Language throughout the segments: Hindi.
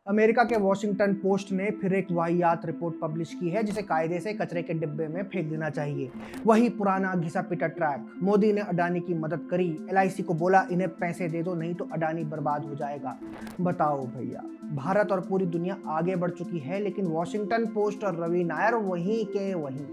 अमेरिका के वॉशिंगटन पोस्ट ने फिर एक वाहियात रिपोर्ट पब्लिश की है जिसे कायदे से कचरे के डिब्बे में फेंक देना चाहिए। वही पुराना घिसा पिटा ट्रैक। मोदी ने अडानी की मदद करी, एलआईसी को बोला इन्हें पैसे दे दो नहीं तो अडानी बर्बाद हो जाएगा। बताओ भैया, भारत और पूरी दुनिया आगे बढ़ चुकी है लेकिन वॉशिंगटन पोस्ट और रवि नायर वहीं के वहीं।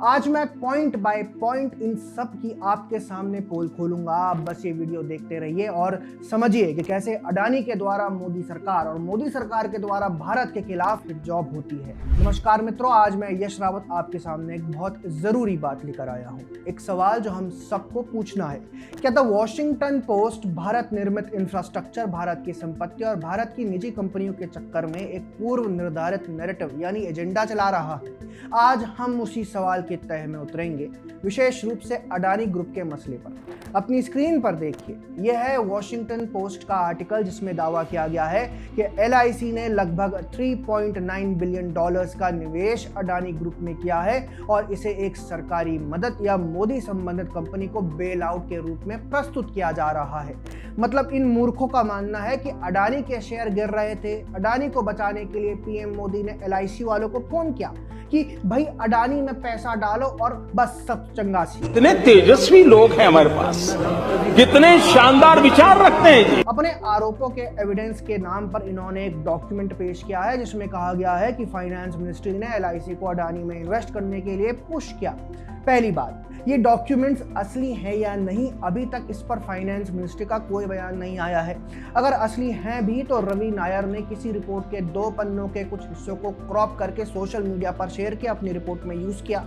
आज मैं पॉइंट बाय पॉइंट इन सब की आपके सामने पोल खोलूंगा। आप बस ये वीडियो देखते रहिए और समझिए कि कैसे अडानी के द्वारा मोदी सरकार और मोदी सरकार के द्वारा भारत के खिलाफ हिट जॉब होती है। नमस्कार मित्रों, आज मैं यश रावत आपके सामने एक बहुत जरूरी बात लेकर आया हूँ। एक सवाल जो हम सबको पूछना है, क्या द वॉशिंगटन पोस्ट भारत निर्मित इंफ्रास्ट्रक्चर, भारत की संपत्ति और भारत की निजी कंपनियों के चक्कर में एक पूर्व निर्धारित नैरेटिव यानी एजेंडा चला रहा है? आज हम उसी सवाल के तह में उतरेंगे, विशेष रूप से अडानी ग्रुप के मसले पर। अपनी स्क्रीन पर देखिए, यह है वॉशिंगटन पोस्ट का आर्टिकल जिसमें दावा किया गया है कि एलआईसी ने लगभग 3.9 बिलियन डॉलर्स का निवेश अडानी ग्रुप में किया है और इसे एक सरकारी मदद या मोदी संबंधित कंपनी को बेल आउट के रूप में प्रस्तुत किया जा रहा है। मतलब इन मूर्खों का मानना है कि अडानी के शेयर गिर रहे थे, अडानी को बचाने के लिए पीएम मोदी ने एलआईसी वालों को फोन किया कि भाई अडानी में पैसा डालो और बस सब चंगा सी। कितने तेजस्वी लोग हैं हमारे पास, कितने शानदार विचार रखते हैं। अपने आरोपों के एविडेंस के नाम पर इन्होंने एक डॉक्यूमेंट पेश किया है जिसमें कहा गया है कि फाइनेंस मिनिस्ट्री ने एलआईसी को अडानी में इन्वेस्ट करने के लिए पुश किया। पहली बात, ये डॉक्यूमेंट्स असली हैं या नहीं, अभी तक इस पर फाइनेंस मिनिस्ट्री का कोई बयान नहीं आया है। अगर असली हैं भी तो रवि नायर ने किसी रिपोर्ट के 2 पन्नों के कुछ हिस्सों को क्रॉप करके सोशल मीडिया पर शेयर किया, अपनी रिपोर्ट में यूज किया।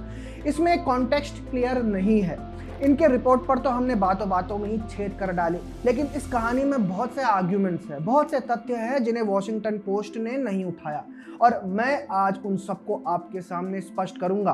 इसमें कॉन्टेक्स्ट क्लियर नहीं है। इनके रिपोर्ट पर तो हमने बातों बातों में ही छेद कर डाले, लेकिन इस कहानी में बहुत से आर्ग्यूमेंट्स हैं, बहुत से तथ्य हैं जिन्हें वॉशिंगटन पोस्ट ने नहीं उठाया और मैं आज उन सबको आपके सामने स्पष्ट करूंगा।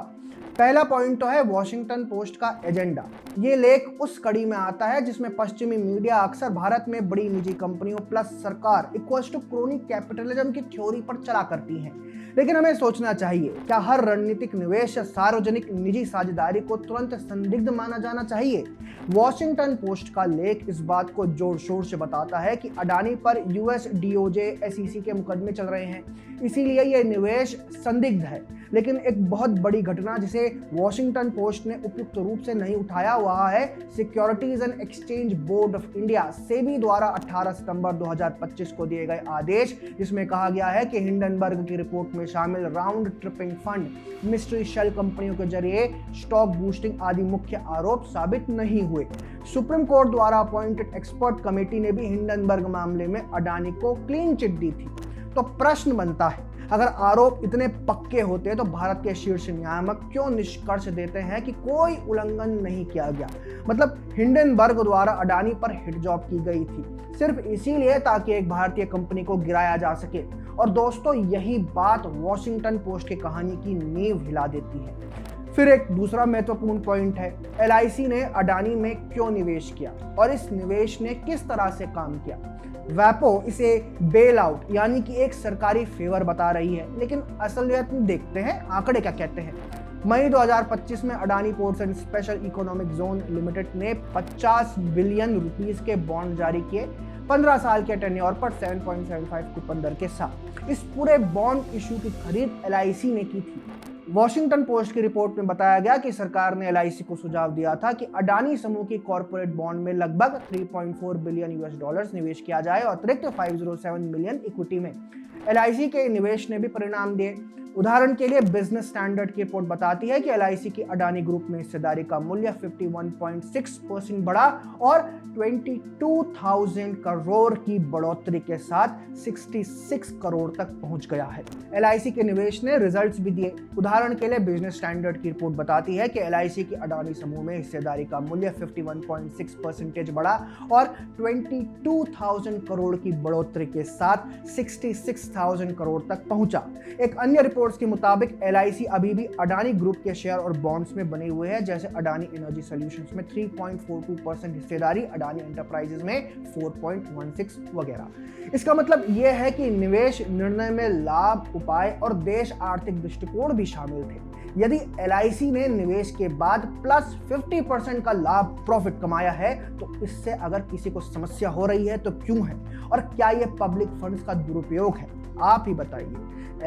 पहला पॉइंट तो है वॉशिंगटन पोस्ट का एजेंडा। ये लेख उस कड़ी में आता है जिसमें पश्चिमी मीडिया अक्सर भारत में बड़ी निजी कंपनियों प्लस सरकार इक्वल्स टू क्रोनी कैपिटलिज्म की थ्योरी पर चला करती हैं। लेकिन हमें सोचना चाहिए, क्या हर रणनीतिक निवेश या सार्वजनिक निजी साझेदारी को तुरंत संदिग्ध माना जाना चाहिए? वॉशिंगटन पोस्ट का लेख इस बात को जोर शोर से बताता है कि अडानी पर यूएस डीओजे एसईसी के मुकदमे चल रहे हैं, इसीलिए यह निवेश संदिग्ध है। लेकिन एक बहुत बड़ी घटना जिसे वॉशिंगटन पोस्ट ने उपयुक्त रूप से नहीं उठाया वह है securities and exchange board of India SEBI द्वारा 18 सितंबर 2025 को दिए गए आदेश, जिसमें कहा गया है कि हिंडनबर्ग की रिपोर्ट में शामिल round tripping fund, mystery shell कंपनियों के जरिए स्टॉक बूस्टिंग आदि मुख्य आरोप साबित नहीं हुए। सुप्रीम कोर्ट द्वारा अपॉइंटेड एक्सपर्ट कमेटी ने भी हिंडनबर्ग मामले में अडानी को क्लीन चिट दी थी। तो प्रश्न बनता है, अगर आरोप इतने पक्के होते तो भारत के शीर्ष नियामक क्यों निष्कर्ष देते हैं कि कोई उल्लंघन नहीं किया गया? मतलब हिंडनबर्ग द्वारा अडानी पर हिट जॉब की गई थी सिर्फ इसीलिए ताकि एक भारतीय कंपनी को गिराया जा सके। और दोस्तों, यही बात वॉशिंगटन पोस्ट की कहानी की नींव हिला देती है। फिर एक दूसरा महत्वपूर्ण पॉइंट है, एलआईसी ने अडानी में क्यों निवेश किया और इस निवेश ने किस तरह से काम किया। वैपो इसे बेल आउट यानी कि एक सरकारी फेवर बता रही है, लेकिन असलियत में देखते हैं आंकड़े क्या कहते हैं। मई 2025 में Adani ports and special economic zone limited ने 50 बिलियन रुपीस के बॉन्ड जारी किए 15 साल के टेन्योर पर 7.75 कूपन दर के साथ। इस पूरे बॉन्ड इशू की खरीद एलआईसी ने की थी। वॉशिंगटन पोस्ट की रिपोर्ट में बताया गया कि सरकार ने एलआईसी को सुझाव दिया था कि अडानी समूह की कॉर्पोरेट बॉन्ड में लगभग 3.4 बिलियन यूएस डॉलर्स निवेश किया जाए और अतिरिक्त 507 मिलियन इक्विटी में। एलआईसी के निवेश ने भी परिणाम दिए। उदाहरण के लिए बिजनेस स्टैंडर्ड की रिपोर्ट बताती है कि एलआईसी की अडानी ग्रुप में हिस्सेदारी का मूल्य 51.6% बढ़ा और 22,000 करोड़ की बढ़ोतरी के साथ 66 करोड़ तक पहुंच गया है। एलआईसी के निवेश ने रिजल्ट्स भी दिए। उदाहरण के लिए बिजनेस स्टैंडर्ड की रिपोर्ट बताती है कि एलआईसी की अडानी समूह में हिस्सेदारी का मूल्य 51.6% बढ़ा और 22,000 करोड़ की बढ़ोतरी के साथ 66,000 करोड़ तक पहुंचा। एक अन्य रिपोर्ट के मुताबिक एलआईसी अभी भी अडानी ग्रुप के शेयर और बॉन्ड्स में बने हुए हैं, जैसे अडानी एनर्जी सॉल्यूशंस में 3.42% हिस्सेदारी, अडानी एंटरप्राइजेज में 4.16 वगैरह। इसका मतलब यह है कि निवेश निर्णय में लाभ, उपाय और देश आर्थिक दृष्टिकोण भी शामिल थे। यदि एलआईसी ने निवेश के बाद प्लस 50% का लाभ प्रॉफिट कमाया है तो इससे अगर किसी को समस्या हो रही है तो क्यों है और क्या यह पब्लिक फंड्स का दुरुपयोग है? आप ही बताइए,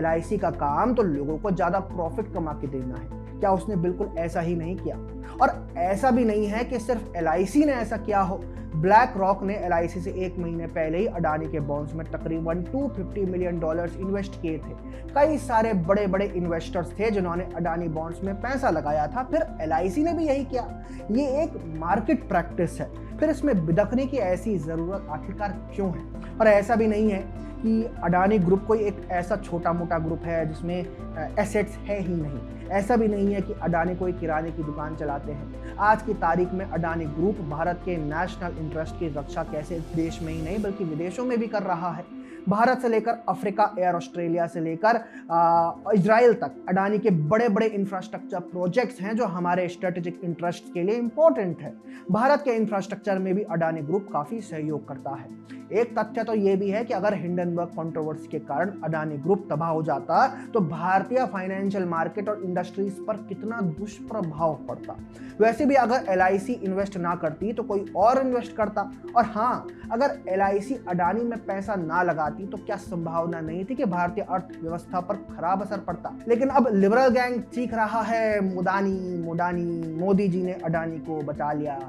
LIC का काम तो लोगों को ज्यादा प्रॉफिट कमा के देना है, क्या उसने बिल्कुल ऐसा ही नहीं किया? और ऐसा भी नहीं है कि सिर्फ LIC ने ऐसा किया हो। ब्लैक रॉक ने LIC से 1 महीने पहले ही अडानी के बॉन्ड्स में तकरीबन $250 मिलियन इन्वेस्ट किए थे। कई सारे बड़े बड़े इन्वेस्टर्स थे जिन्होंने अडानी बॉन्ड्स में पैसा लगाया था, फिर LIC ने भी यही किया। ये एक मार्केट प्रैक्टिस है, फिर इसमें बिदकने की ऐसी जरूरत आखिरकार क्यों है? और ऐसा भी नहीं है कि अडानी ग्रुप कोई एक ऐसा छोटा मोटा ग्रुप है जिसमें एसेट्स है ही नहीं। ऐसा भी नहीं है कि अडानी कोई किराने की दुकान चलाते हैं। आज की तारीख में अडानी ग्रुप भारत के नेशनल इंटरेस्ट की रक्षा कैसे देश में ही नहीं बल्कि विदेशों में भी कर रहा है। भारत से लेकर अफ्रीका, एयर ऑस्ट्रेलिया से लेकर इजराइल तक अडानी के बड़े बड़े इंफ्रास्ट्रक्चर प्रोजेक्ट्स हैं जो हमारे स्ट्रेटेजिक इंटरेस्ट के लिए इंपॉर्टेंट है। भारत के इंफ्रास्ट्रक्चर में भी अडानी ग्रुप काफी सहयोग करता है। एक तथ्य तो यह भी है कि अगर हिंडनबर्ग कंट्रोवर्सी के कारण अडानी ग्रुप तबाह हो जाता तो भारतीय फाइनेंशियल मार्केट और इंडस्ट्रीज पर कितना दुष्प्रभाव पड़ता। वैसे भी अगर LIC इन्वेस्ट ना करती तो कोई और इन्वेस्ट करता, और हाँ, अगर LIC अडानी में पैसा ना लगाती तो क्या संभावना नहीं थी कि भारतीय अर्थव्यवस्था पर खराब असर पड़ता। लेकिन अब लिबरल गैंग चीख रहा है, मोदी जी ने अडानी को बचा लिया।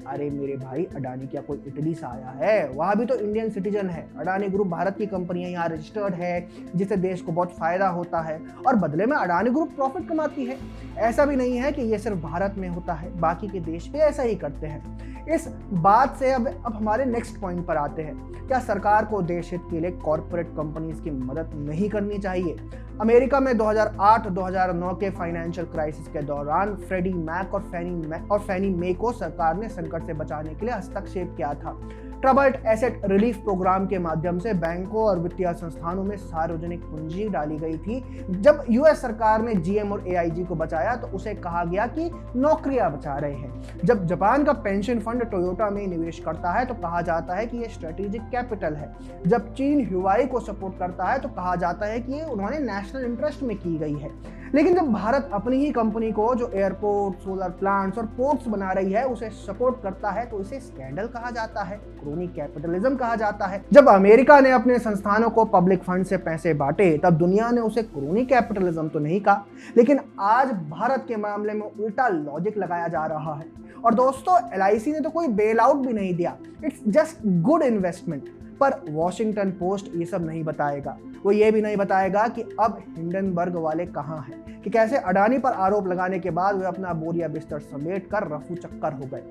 अरे मेरे भाई, अडानी क्या कोई इटली से आया है? वह भी तो इंडियन सिटीजन है। अडानी ग्रुप भारत की कंपनियां यहाँ रजिस्टर्ड है, जिससे देश को बहुत फायदा होता है और बदले में अडानी ग्रुप प्रॉफिट कमाती है। ऐसा भी नहीं है कि ये सिर्फ भारत में होता है, बाकी के देश भी ऐसा ही करते हैं। इस बात से अब हमारे नेक्स्ट पॉइंट पर आते हैं। क्या सरकार को देश हित के लिए कॉर्पोरेट कंपनीज की मदद नहीं करनी चाहिए? अमेरिका में 2008-2009 के फाइनेंशियल क्राइसिस के दौरान फ्रेडी मैक और फैनी मे को सरकार ने संकट से बचाने के लिए हस्तक्षेप किया था। ट्रबल्ड एसेट रिलीफ प्रोग्राम के माध्यम से बैंकों और वित्तीय संस्थानों में सार्वजनिक पूंजी डाली गई थी। जब US सरकार ने GM और AIG को बचाया तो उसे कहा गया कि नौकरियां बचा रहे हैं। जब जापान का पेंशन फंड टोयोटा में निवेश करता है तो कहा जाता है कि ये स्ट्रेटेजिक कैपिटल है। जब चीन ह्यूआई को सपोर्ट करता है तो कहा जाता है कि ये उन्होंने नेशनल इंटरेस्ट में की गई है। लेकिन जब भारत अपनी ही कंपनी को जो एयरपोर्ट, सोलर प्लांट्स और पोर्ट्स बना रही है उसे सपोर्ट करता है तो इसे स्कैंडल कहा जाता है, क्रोनी कैपिटलिज्म कहा जाता है। जब अमेरिका ने अपने संस्थानों को पब्लिक फंड से पैसे बांटे तब दुनिया ने उसे क्रोनी कैपिटलिज्म तो नहीं कहा। लेकिन आज भारत के मामले में उल्टा लॉजिक लगाया जा रहा है। और दोस्तों, LIC ने तो कोई बेल आउट भी नहीं दिया, इट्स जस्ट गुड इन्वेस्टमेंट। पर वॉशिंगटन पोस्ट ये सब नहीं बताएगा। वो ये भी नहीं बताएगा कि अब हिंडनबर्ग वाले कहाँ हैं, कि कैसे अडानी पर आरोप लगाने के बाद वे अपना बोरिया बिस्तर समेट कर रफू चक्कर हो गए।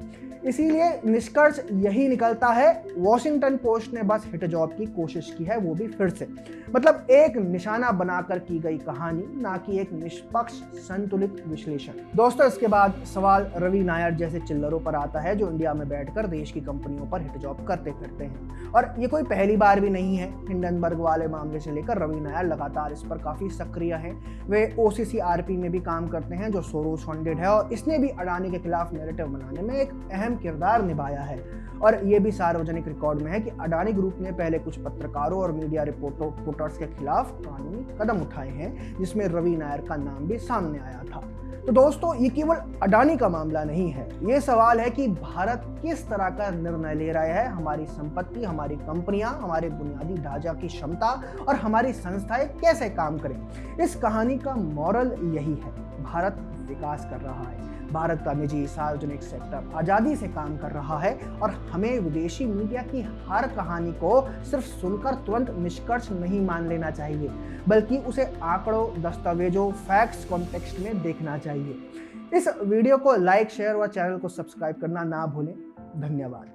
इसीलिए निष्कर्ष यही निकलता है, वॉशिंगटन पोस्ट ने बस हिट जॉब की कोशिश की है, वो भी फिर से। मतलब एक निशाना बनाकर की गई कहानी, ना कि एक निष्पक्ष संतुलित विश्लेषण। दोस्तों, इसके बाद सवाल रवि नायर जैसे चिल्लरों पर आता है जो इंडिया में बैठकर देश की कंपनियों पर हिट जॉब करते फिरते हैं। और ये कोई पहली बार भी नहीं है। हिंडनबर्ग वाले मामले से लेकर रवि नायर लगातार इस पर काफी सक्रिय हैं। वे OCCRP में भी काम करते हैं जो सोरोस फंडेड है, और इसने भी अडानी के खिलाफ नैरेटिव बनाने में एक अहम किरदार निभाया है। और ये भी सार्वजनिक रिकॉर्ड में है कि अडानी ग्रुप ने पहले कुछ पत्रकारों और मीडिया रिपोर्टर्स के खिलाफ कानूनी कदम उठाए हैं, जिसमें रवि नायर का नाम भी सामने आया था। तो दोस्तों, ये केवल अडानी का मामला नहीं है। ये सवाल है कि भारत किस तरह का निर्णय ले रहा है। हमारी संपत्ति, हमारी कंपनियां, हमारे बुनियादी ढांचा की क्षमता और हमारी संस्थाएं कैसे काम करें। इस कहानी का मॉरल यही है, भारत विकास कर रहा है। भारत का निजी सार्वजनिक सेक्टर आजादी से काम कर रहा है, और हमें विदेशी मीडिया की हर कहानी को सिर्फ सुनकर तुरंत निष्कर्ष नहीं मान लेना चाहिए, बल्कि उसे आंकड़ों, दस्तावेजों, फैक्ट्स कॉन्टेक्स्ट में देखना चाहिए। इस वीडियो को लाइक, शेयर और चैनल को सब्सक्राइब करना ना भूलें। धन्यवाद।